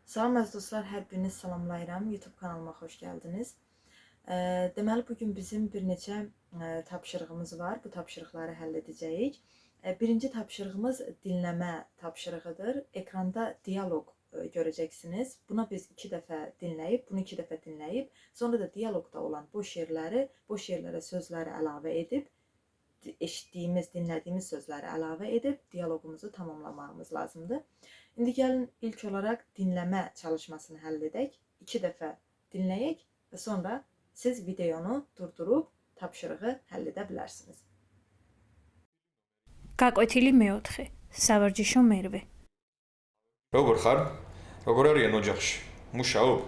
Salam əziz dostlar, hər biriniz salamlayıram. YouTube kanalıma xoş gəldiniz. Deməli, bugün bizim bir neçə tapşırığımız var. Bu tapşırıqları həll edəcəyik. Birinci tapşırığımız dinləmə tapşırığıdır. Ekranda dialoq görəcəksiniz. Buna biz 2 dəfə dinləyib, bunu 2 dəfə dinləyib, sonra da dialoqda olan boş yerlərə sözləri əlavə edib, eşitdiyimiz, dinlədiyimiz sözləri əlavə edib dialoqumuzu tamamlamağımız lazımdır. İndi gəlin ilk olaraq dinləmə çalışmasını həll edək. 2 dəfə dinləyək və sonra siz videonu durdurub tapşırığı həll edə bilərsiniz. გაკვეთილი მეოთხე. სავარჯიშო მერვე. როგორ ხარ? როგორ არიან ოჯახში? მუშაობ?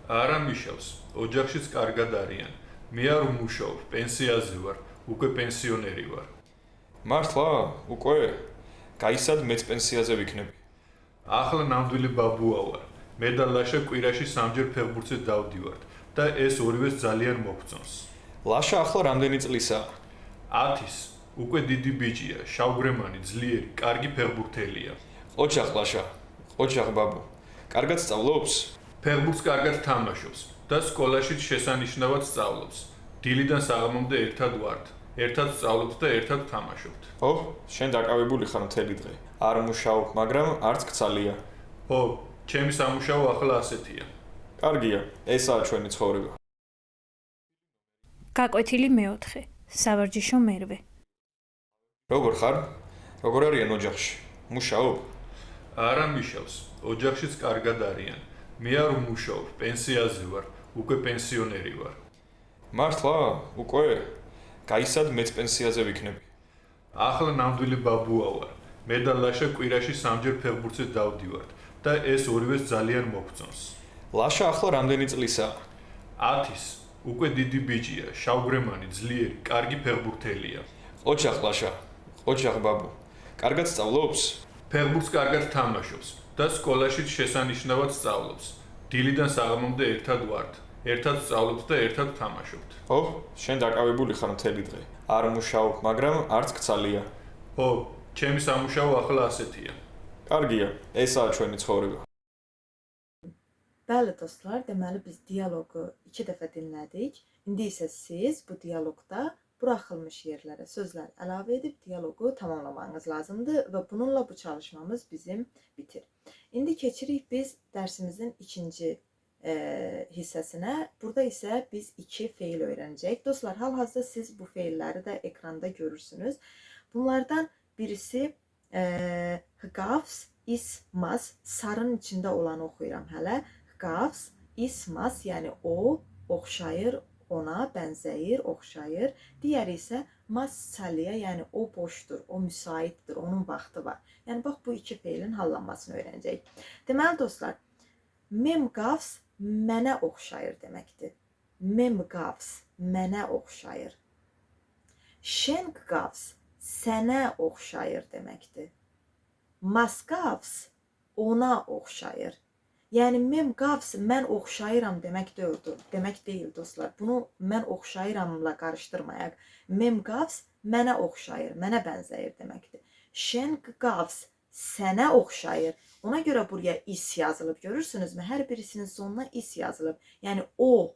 არა მიშავს. ოჯახშიც კარგად არიან. მე არ ვმუშაობ, პენსიაზე ვარ, უკვე პენსიონერი ვარ. მართლა? უკვე? გაისად მეც პენსიაზე ვიქნები. ახლა ნამდვილი ბაბუა ვარ. მე და ლაშა კვირაში 3-ჯერ ფეხბურთზე დავდივართ და ეს ორივეს ძალიან მოგწონს. ლაშა ახლა რამდენი წლისაა? 10-ის. უკვე დიდი ბიჭია, შავგრემანი, ძლიერი, კარგი ფეხბურთელია. ოჯახ ლაშა. ოჯახ ბაბუ. კარგად სწავლობს? ფეხბურთს კარგად თამაშობს და სკოლაშიც შესანიშნავად სწავლობს. დილიდან საღამომდე ერთად ვართ. ერთად სწავლობთ და ერთად თამაშობთ. ო, შენ დაკავებული ხარ მთელი დღე. არ მუშაობ, მაგრამ არც ქცალია. ო, ჩემი სამუშაო ახლა ასეთია. კარგია, ესაა ჩვენი ცხოვრება. გაკვეთილი მეოთხე. სავარჯიშო მერვე. როგორ ხარ? როგორ არიან ოჯახში? მუშაობ? არა მიშავს. ოჯახშიც კარგად არიან. მე არ ვმუშაობ, პენსიაზე ვარ, უკვე პენსიონერი ვარ. მართლა? უკვე? გაისად მეც პენსიაზე ვიქნები. ახლა ნამდვილი ბაბუა ვარ. მე და ლაშა კვირაში 3-ჯერ ფეხბურთზე დავდივართ და ეს ორივეს ძალიან მოგწონს. ლაშა ახლა რამდენი წლისაა? 10-ის. უკვე დიდი ბიჭია, შავგრემანი, ძლიერი, კარგი ფეხბურთელია. ოჯახ ლაშა. ოჯახ ბაბუ. კარგად სწავლობს? ფეხბურთს კარგად თამაშობს და სკოლაშიც შესანიშნავად სწავლობს. დილიდან საღამომდე ერთად ვართ. ერთად სწავლობთ და ერთად თამაშობთ. ო, შენ დაკავებული ხარ მთელი დღე. არ მუშაობ, მაგრამ არც ქცალია. ო, ჩემი სამუშაო ახლა ასეთია. კარგია, ესაა ჩვენი ცხოვრება. Bəli dostlar, deməli biz dialoqu 2 dəfə dinlədik. İndi isə siz bu dialoqda buraxılmış yerlərə sözlər əlavə edib dialoqu tamamlamanız lazımdır və bununla bu çalışmamız bizim bitir. İndi keçirik biz dərsimizin ikinci hissəsinə. Burada isə biz 2 feil öyrənəcəyik. Dostlar, hal-hazırda siz bu feilləri də ekranda görürsünüz. Bunlardan birisi hqavs, ismas, sarının içində olanı oxuyuram hələ. Hqavs, ismas, yəni o, oxşayır, ona bənzəyir, oxşayır. Digəri isə massaliya, yəni o boşdur, o müsaitdir, onun vaxtı var. Yəni bax bu 2 feilin hallanmasını öyrənəcəyik. Deməli dostlar, memqavs mənə oxşayır deməkdir. Memqavs mənə oxşayır. Şenqavs sənə oxşayır deməkdir. Maskavs ona oxşayır. Yəni memqavs mən oxşayıram demək deyil dostlar. Bunu mən oxşayıramla qarışdırmayaq. Memqavs mənə oxşayır, mənə bənzəyir deməkdir. Şenqavs sənə oxşayır. Ona görə buraya is yazılıb, görürsünüzmü? Hər birisinin sonuna is yazılıb. Yəni o,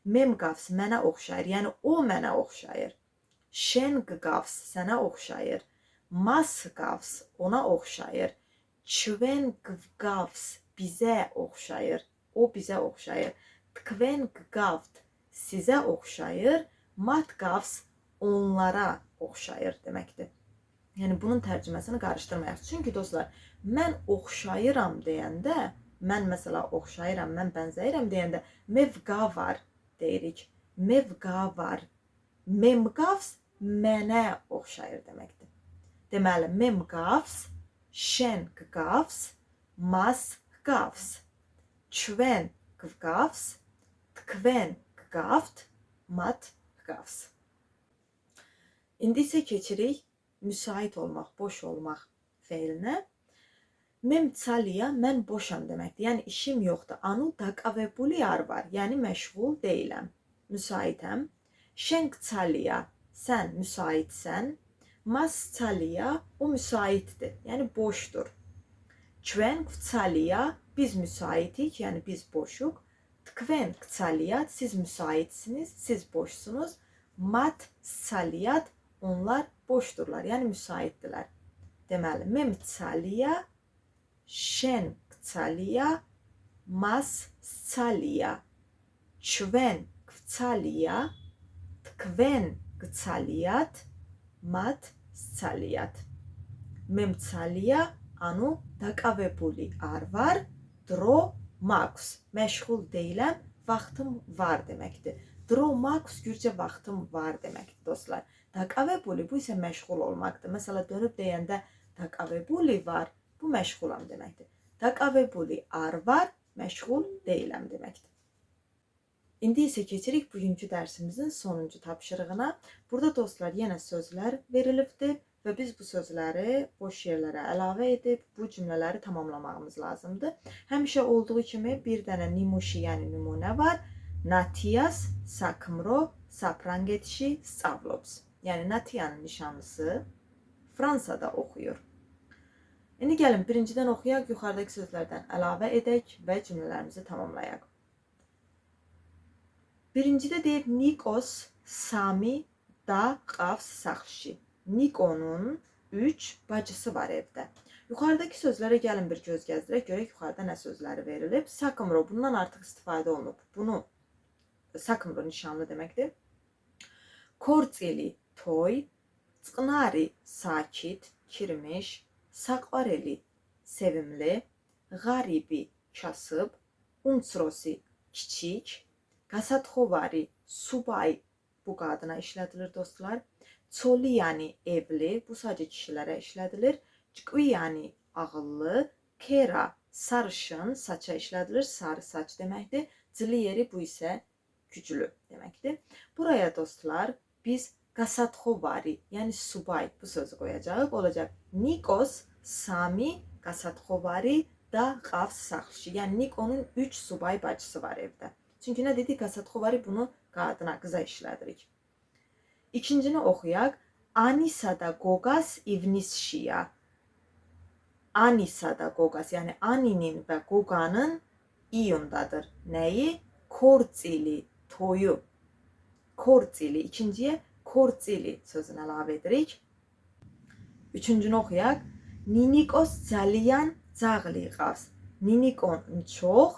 memqavs mənə oxşayır, yəni o mənə oxşayır. Şenqavs sənə oxşayır. Maskavs ona oxşayır. Çvenqavs bizə oxşayır. O bizə oxşayır. Tkvenqavt sizə oxşayır. Matqavs onlara oxşayır deməkdir. Yəni bunun tərcüməsini qarışdırmayaq. Çünki dostlar, mən oxşayıram deyəndə, mən məsələ oxşayıram, mən bənzəyirəm deyəndə mevqa var deyirik. Mevqa var. Memqavs mənə oxşayır deməkdir. Deməli, memqavs, şenqavs, maskavs, çvenqavs, tkvenqavt, matqavs. İndi isə keçirik müsait olmaq, boş olmaq feilinə. Memtsaliya, mən boşam deməkdir. Yəni işim yoxdur. Anu daqavebuli ar var. Yəni məşğul deyiləm. Müsaitəm. Şenqtsaliya, sən müsaitsən. Mastsaliya, o müsaitdir. Yəni boşdur. ჩვენ გვცალია, biz müsaitik, yəni biz boşuq. Tkven ktsaliat, siz müsaitsiniz, siz boşsunuz. Mat saliat, onlar boşdurlar, yəni müsaitdirlər. Deməli, mem ktsaliya, şen ktsaliya, mas ktsaliya. Ჩვენ გვცალია, თქვენ გცალიათ, მათ სცალიათ. მე მცალია, ანუ დაკავებული არ ვარ, დრო მაქვს. Məşğul deyiləm, vaxtım var deməkdir. Dro max Gürcə vaxtım var deməkdir dostlar. Daqavebuli bu isə məşğul olmaqdır. Məsələn, dönüb deyəndə daqavebuli var, bu məşğulam deməkdir. Daqavebuli ar var, məşğul deyiləm deməkdir. İndi isə keçirik bugünkü dərsimizin sonuncu tapşırığına. Burada dostlar yenə sözlər verilibdir və biz bu sözləri boş yerlərə əlavə edib bu cümlələri tamamlamağımız lazımdır. Həmişə olduğu kimi bir dənə nimuşi, yəni nümunə var. Natias sakmro saprangetişi stavlobs. Yəni Natiyanın nişanlısı Fransada oxuyur. İndi gəlin birincidən oxuyaq, yuxarıdakı sözlərdən əlavə edək və cümlələrimizi tamamlayaq. Birincidə deyir Nikos Sami da qavs saxşı. Nikonun 3 bacısı var evdə. Yuxarıdakı sözlərə gəlin bir göz gəzdirək, görək yuxarıda nə sözləri verilib. Sakmro bundan artıq istifadə olunub. Bunu sakmro nişanlı deməkdir. Kortseli toy, Çqnari sakit, kirmiş, Saqvareli sevimli, Qaribi kasıb, Untsrosi kiçik, Qasatxovari subay bu qadına işlədilir dostlar. Çoliyani evli, bu sadəcə kişilərə işlədilir. Çqviyani ağıllı, Kera sarışın, saça işlədilir, sarı saç deməkdir. Ciliyeri bu isə güclü deməkdir. Buraya dostlar biz Qasatxovari, yəni subay bu sözü qoyacağıq. Olacaq Nikos Sami Qasatxovari da qavs saxşı. Yəni Nikonun 3 subay bacısı var evdə. Çünki nə dedik? Qasatxovari bunu qadına, qıza işlədirik. İkincini oxuyaq. Anisada qoqas ivnisşiya. Anisada qoqas, yəni Aninin və qoqanın iyundadır. Nəyi? Kortsili, toyu. Kortsili, ikinciyə kortsili sözünü əlavə edirik. Üçüncünü oxuyaq. Ninikos zaliyan zağli qavs. Ninikon çox,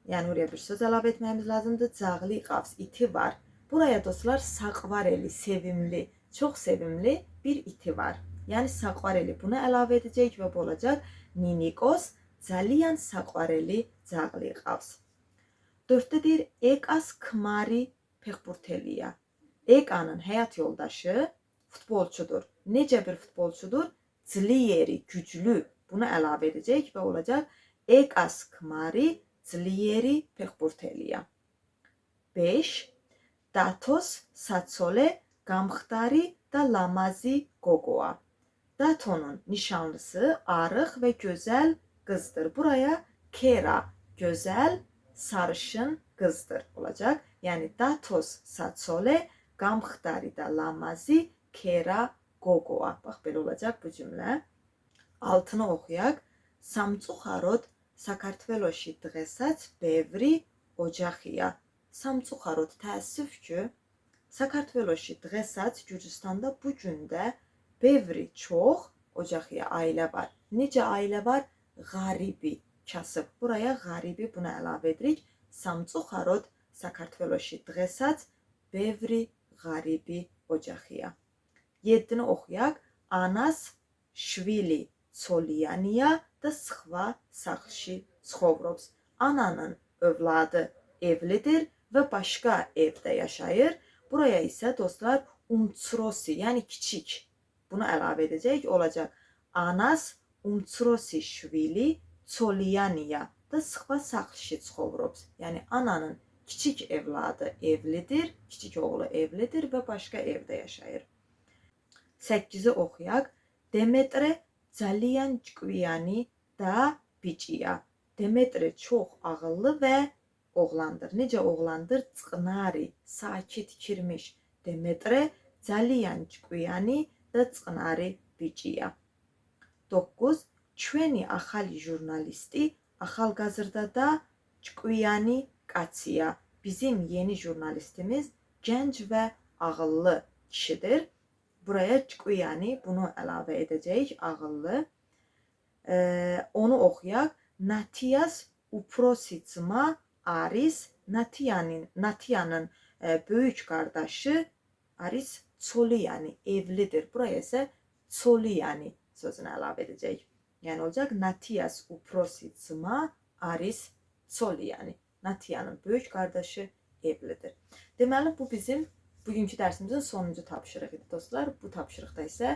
yəni oraya bir söz əlavə etməyimiz lazımdır. Zağli qavs, iti var. Buraya dostlar Saqvareli, sevimli, çox sevimli bir iti var. Yəni Saqvareli bunu əlavə edəcək və bu olacaq Ninikos zaliyan Saqvareli zağli qavs. 4-də deyir Ekas kmari pexburteliya. Ekanın həyat yoldaşı futbolçudur. Necə bir futbolçudur? Zliyeri, güclü. Bunu əlavə edəcək və olacaq Ekas kmari zliyeri pexburteliya. 5. Datos satsole gamxtari da lamazi gogoa. Datonun nişanlısı arıq və gözəl qızdır. Buraya Kera, gözəl, sarışın qızdır olacaq. Yəni Datos satsole gamxtari da lamazi Kera gogoa. Bax belə olacaq bu cümlə. Altını oxuyaq. Samtsuxarod Sakartveloşi დღესაც ბევრი ოჯახია. Samtsuxarod təəssüf ki, Sakartveloşi დღესაც Gürcüstanda bu gündə ბევრი çox ocaxiya ailə var. Necə ailə var? Qaribi, kasıb. Buraya qaribi bunu əlavə edirik. Samtsuxarod Sakartveloşi დღესაც ბევრი qaribi ocaxiya. 7-ni oxuyaq. Anas şvili Soliyaniya da sıxva saxşı ცხოვრობს. Ananın övladı evlidir və başqa evdə yaşayır. Buraya isə dostlar umtsrosi, yəni kiçik. Bunu əlavə edəcək. Olacaq Anas umtsrosi şvili Soliyaniya da sıxva saxşı ცხოვრობს. Yəni ananın kiçik evladı evlidir, kiçik oğlu evlidir və başqa evdə yaşayır. 8-i oxuyaq. Demetre zaliyan çqviyani da biçiya. Demetre çox ağıllı və oğlandır. Necə oğlandır? Çqnari, sakit, kirmiş. Demetre zaliyan çqviyani da çqnari biçiya. 9. ჩვენი ახალი ჟურნალისტი ახალგაზრდა ჭკვიანი კაცია. Bizim yeni jurnalistimiz genç ve ağıllı kişidir. Buraya ჭკვიანი bunu əlavə edəcəyik, ağıllı. Onu oxuyaq. Natias uprositsma aris. Natiyanın böyük qardaşı aris çoli yəni evlidir. Buraya isə çoli yəni sözünü əlavə edəcəyik. Yəni olacaq Natias uprositsma aris çoli yəni Natiyanın böyük qardaşı evlidir. Deməli bu bizim bugünkü dərsimizin sonuncu tapşırığı idi dostlar. Bu tapşırıqda isə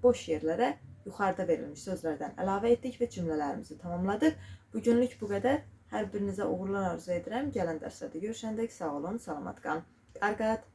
boş yerlərə yuxarıda verilmiş sözlərdən əlavə etdik və cümlələrimizi tamamladıq. Bugünlük bu qədər. Hər birinizə uğurlar arzu edirəm. Gələn dərslərdə görüşəndək sağ olun, salamat qalın. Qarqat.